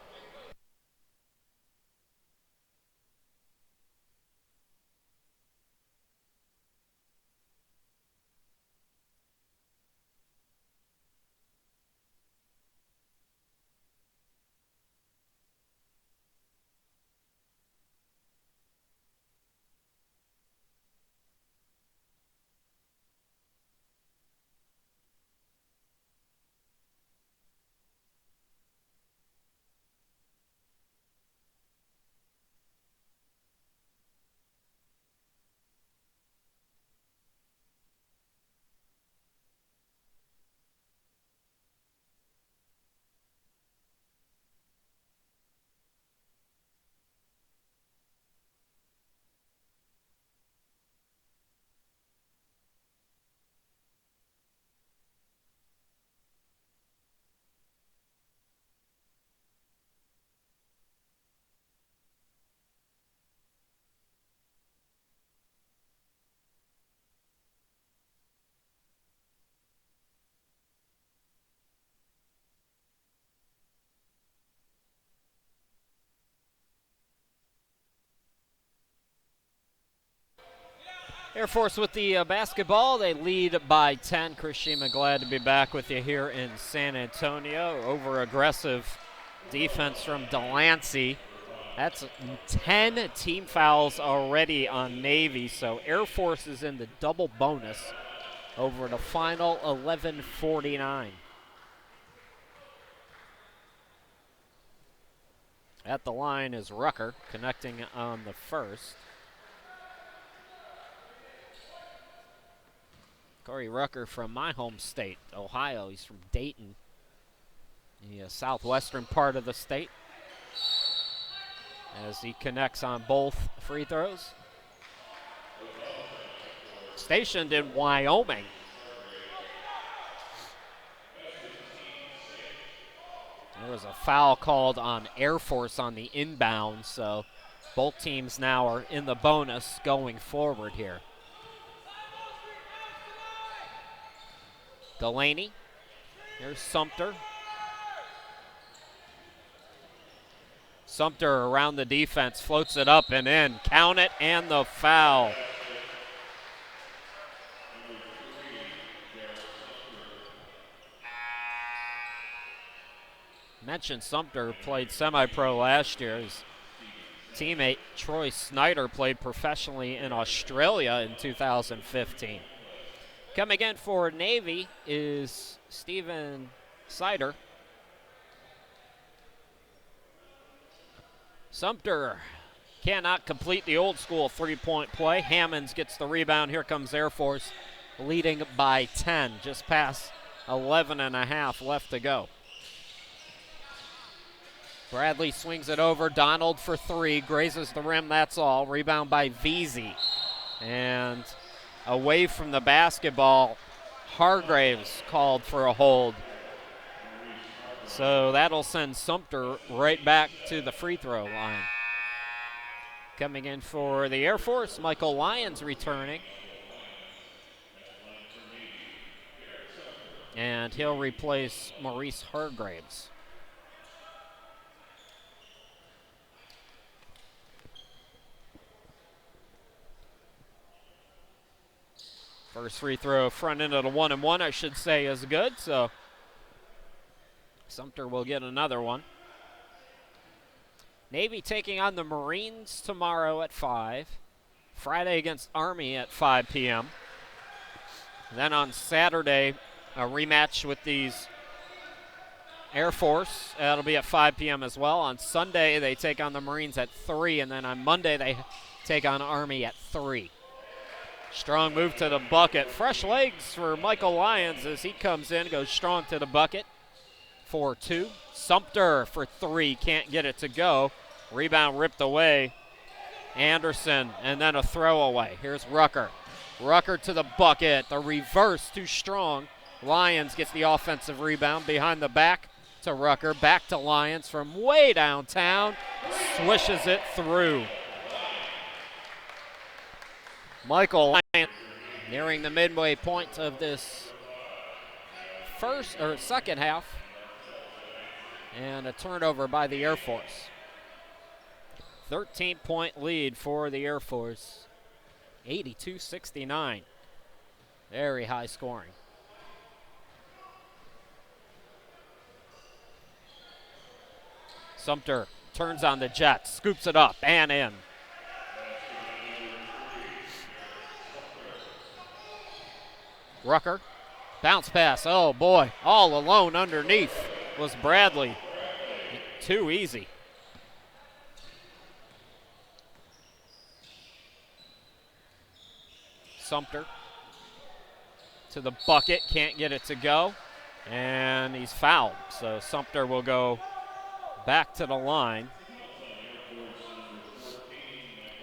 Air Force with the basketball. They lead by 10. Chris Shima, glad to be back with you here in San Antonio. Over-aggressive defense from Delancey. That's 10 team fouls already on Navy, so Air Force is in the double bonus over the final 11:49. At the line is Rucker, connecting on the first. Corey Rucker from my home state, Ohio. He's from Dayton, the southwestern part of the state, as he connects on both free throws. Stationed in Wyoming. There was a foul called on Air Force on the inbound, so both teams now are in the bonus going forward here. Delaney, here's Sumpter. Sumpter around the defense, floats it up and in. Count it, and the foul. Mentioned Sumpter played semi-pro last year. His teammate Troy Snyder played professionally in Australia in 2015. Coming in for Navy is Steven Snyder. Sumpter cannot complete the old school three-point play. Hammonds gets the rebound. Here comes Air Force, leading by 10, just past 11 and a half left to go. Bradley swings it over. Donald for three, grazes the rim, that's all. Rebound by Veazey. And away from the basketball, Hargraves called for a hold. So that'll send Sumpter right back to the free throw line. Coming in for the Air Force, Michael Lyons returning. And he'll replace Maurice Hargraves. First free throw front end of the 1-and-1, I should say, is good, so Sumpter will get another one. Navy taking on the Marines tomorrow at 5. Friday against Army at 5 p.m. Then on Saturday, a rematch with these Air Force. That'll be at 5 p.m. as well. On Sunday, they take on the Marines at 3, and then on Monday, they take on Army at 3. Strong move to the bucket. Fresh legs for Michael Lyons as he comes in, goes strong to the bucket for 2. Sumpter for 3, can't get it to go. Rebound ripped away. Anderson, and then a throwaway. Here's Rucker. Rucker to the bucket. The reverse, too strong. Lyons gets the offensive rebound behind the back to Rucker. Back to Lyons from way downtown. Swishes it through. Michael Lyons nearing the midway point of this second half. And a turnover by the Air Force. 13-point lead for the Air Force. 82-69. Very high scoring. Sumpter turns on the Jets, scoops it up and in. Rucker, bounce pass, oh boy, all alone underneath was Bradley. Too easy. Sumpter to the bucket, can't get it to go, and he's fouled. So Sumpter will go back to the line.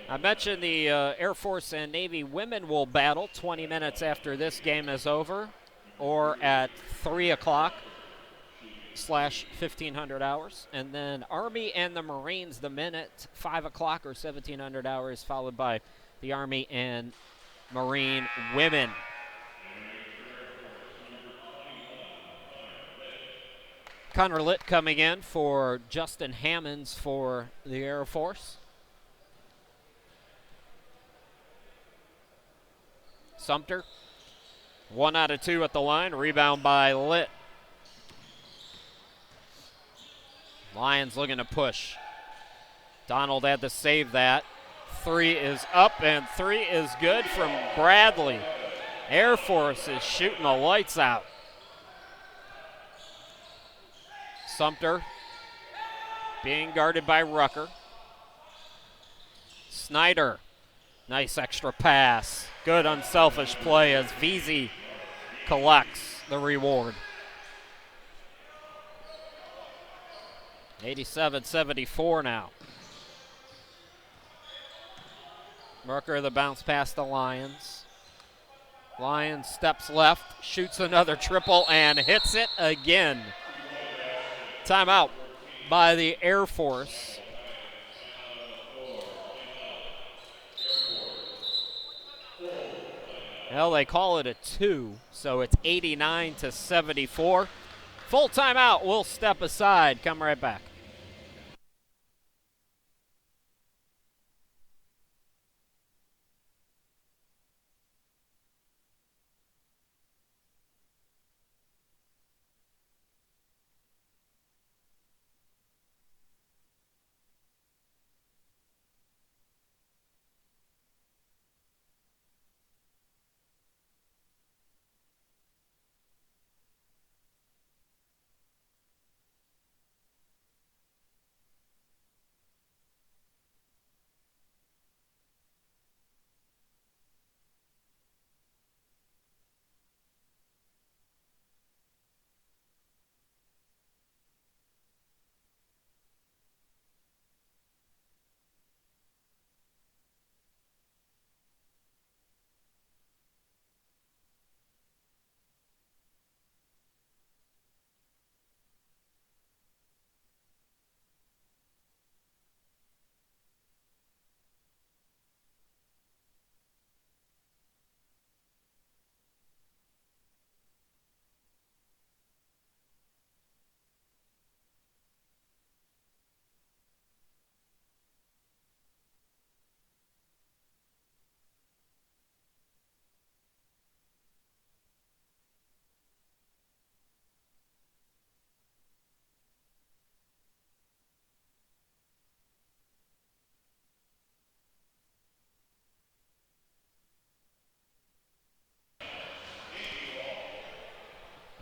I mentioned the Air Force and Navy women will battle 20 minutes after this game is over, or at 3 o'clock / 1500 hours. And then Army and the Marines, the men at 5 o'clock or 1700 hours, followed by the Army and Marine women. Connerlit coming in for Justin Hammonds for the Air Force. Sumpter, 1 out of 2 at the line. Rebound by Litt. Lions looking to push. Donald had to save that. 3 is up, and 3 is good from Bradley. Air Force is shooting the lights out. Sumpter being guarded by Rucker. Snyder, nice extra pass. Good unselfish play as Veazey collects the reward. 87-74 now. Rucker the bounce past the Lions. Lions steps left, shoots another triple and hits it again. Timeout by the Air Force. Well, they call it a 2, so it's 89-74. Full timeout. We'll step aside. Come right back.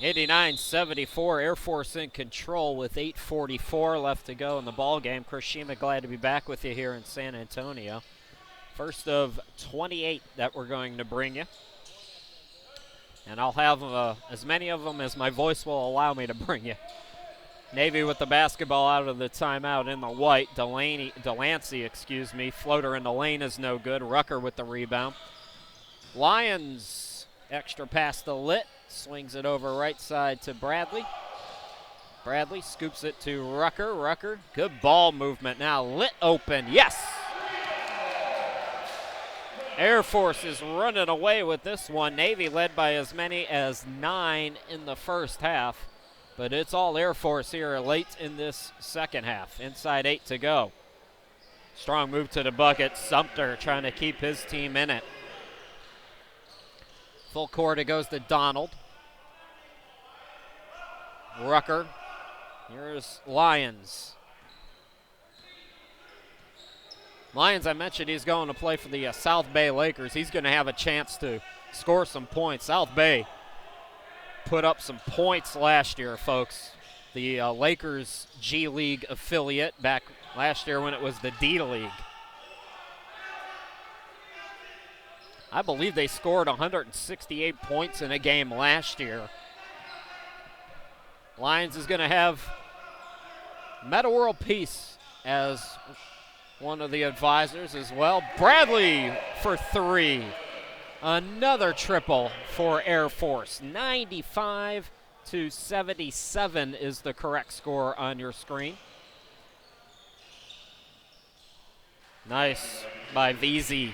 (89-74), Air Force in control with 8:44 left to go in the ball game. Chris Shima, glad to be back with you here in San Antonio. First of 28 that we're going to bring you. And I'll have as many of them as my voice will allow me to bring you. Navy with the basketball out of the timeout in the white. Delancey, floater in the lane is no good. Rucker with the rebound. Lions, extra pass to Litt. Swings it over right side to Bradley. Bradley scoops it to Rucker. Rucker, good ball movement now. Litt open, yes! Air Force is running away with this one. Navy led by as many as 9 in the first half. But it's all Air Force here late in this second half. Inside 8 to go. Strong move to the bucket. Sumpter trying to keep his team in it. Full court, it goes to Donald. Rucker. Here's Lions. Lions, I mentioned he's going to play for the South Bay Lakers. He's going to have a chance to score some points. South Bay put up some points last year, folks. The Lakers G League affiliate back last year when it was the D League. I believe they scored 168 points in a game last year. Lions is going to have Meta World Peace as one of the advisors as well. Bradley for 3. Another triple for Air Force. 95-77 is the correct score on your screen. Nice by Veazey.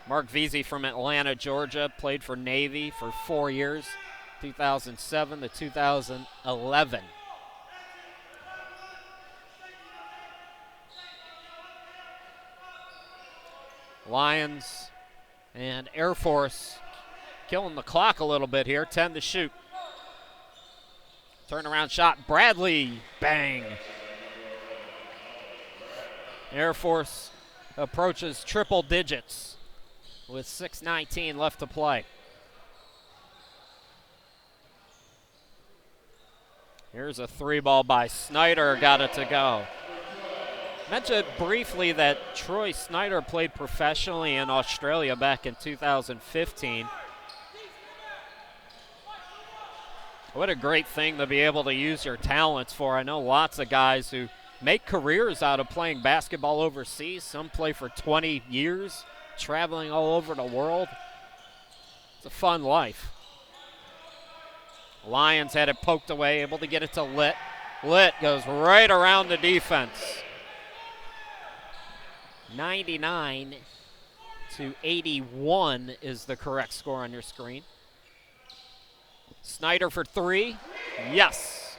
Mark Veazey from Atlanta, Georgia, played for Navy for 4 years, 2007 to 2011. Lions and Air Force killing the clock a little bit here. 10 to shoot. Turnaround shot, Bradley, bang. Air Force approaches triple digits with 6:19 left to play. Here's a three ball by Snyder, got it to go. Mentioned briefly that Troy Snyder played professionally in Australia back in 2015. What a great thing to be able to use your talents for. I know lots of guys who make careers out of playing basketball overseas. Some play for 20 years, traveling all over the world. It's a fun life. Lions had it poked away, able to get it to Litt. Litt goes right around the defense. 99-81 is the correct score on your screen. Snyder for three. Yes.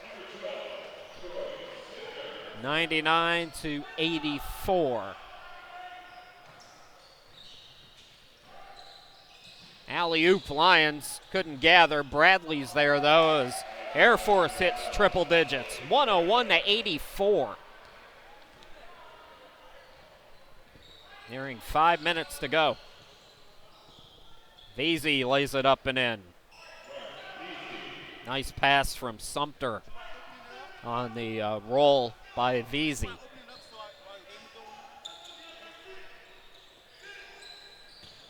99-84. Alley-oop, Lions couldn't gather. Bradley's there, though, as Air Force hits triple digits. 101-84. Nearing 5 minutes to go. Vesey lays it up and in. Nice pass from Sumpter on the roll by Vesey.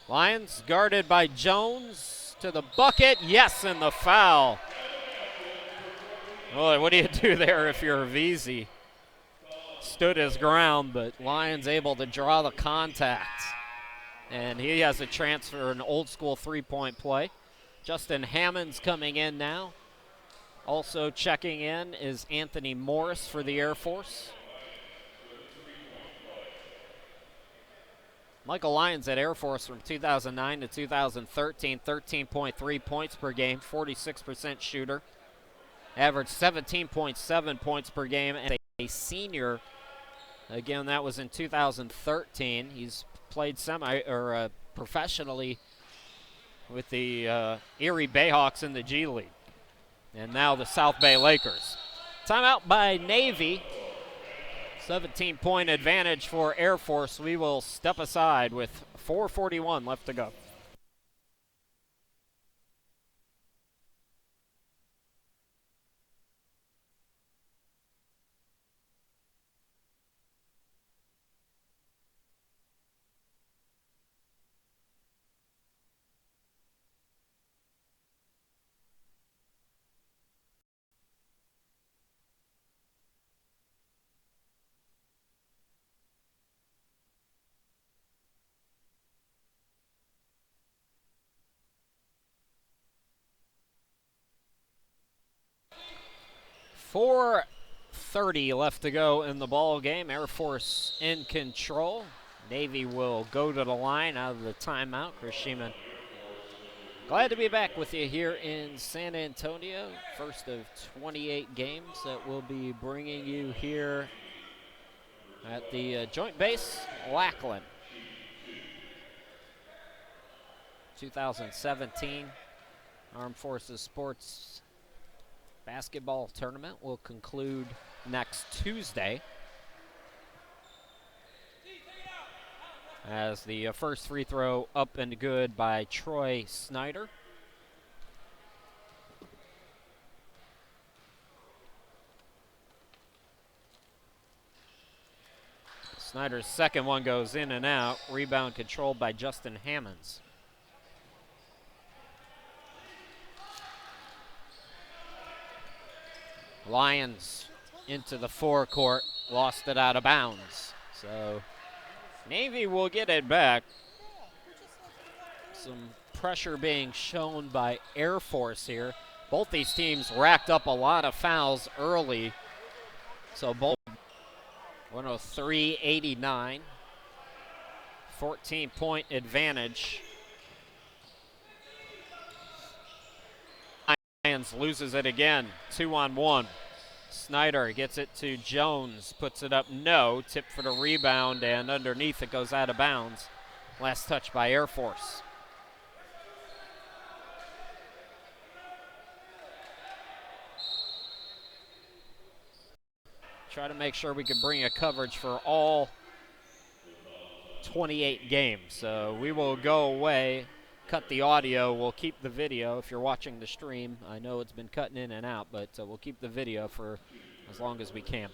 Lions guarded by Jones to the bucket. Yes, and the foul. Boy, what do you do there if you're Vesey? Stood his ground, but Lions able to draw the contact. And he has a chance for an old school three-point play. Justin Hammonds coming in now. Also checking in is Anthony Morris for the Air Force. Michael Lyons at Air Force from 2009 to 2013, 13.3 points per game, 46% shooter. Averaged 17.7 points per game as a senior. Again, that was in 2013. He's played professionally with the Erie Bayhawks in the G League. And now the South Bay Lakers. Timeout by Navy. 17-point advantage for Air Force. We will step aside with 4:41 left to go. .430 left to go in the ball game. Air Force in control. Navy will go to the line out of the timeout. Chris Sheeman, glad to be back with you here in San Antonio. First of 28 games that we'll be bringing you here at the Joint Base Lackland. 2017 Armed Forces Sports Basketball Tournament will conclude next Tuesday as the first free throw up and good by Troy Snyder. Snyder's second one goes in and out. Rebound controlled by Justin Hammonds. Lions into the forecourt, lost it out of bounds. So Navy will get it back. Some pressure being shown by Air Force here. Both these teams racked up a lot of fouls early. So both 103-89. 14-point advantage. Lions loses it again, 2-on-1. Snyder gets it to Jones, puts it up, no, tip for the rebound, and underneath it goes out of bounds. Last touch by Air Force. Try to make sure we can bring a coverage for all 28 games. So we will go away, cut the audio. We'll keep the video if you're watching the stream. I know it's been cutting in and out, but we'll keep the video for as long as we can.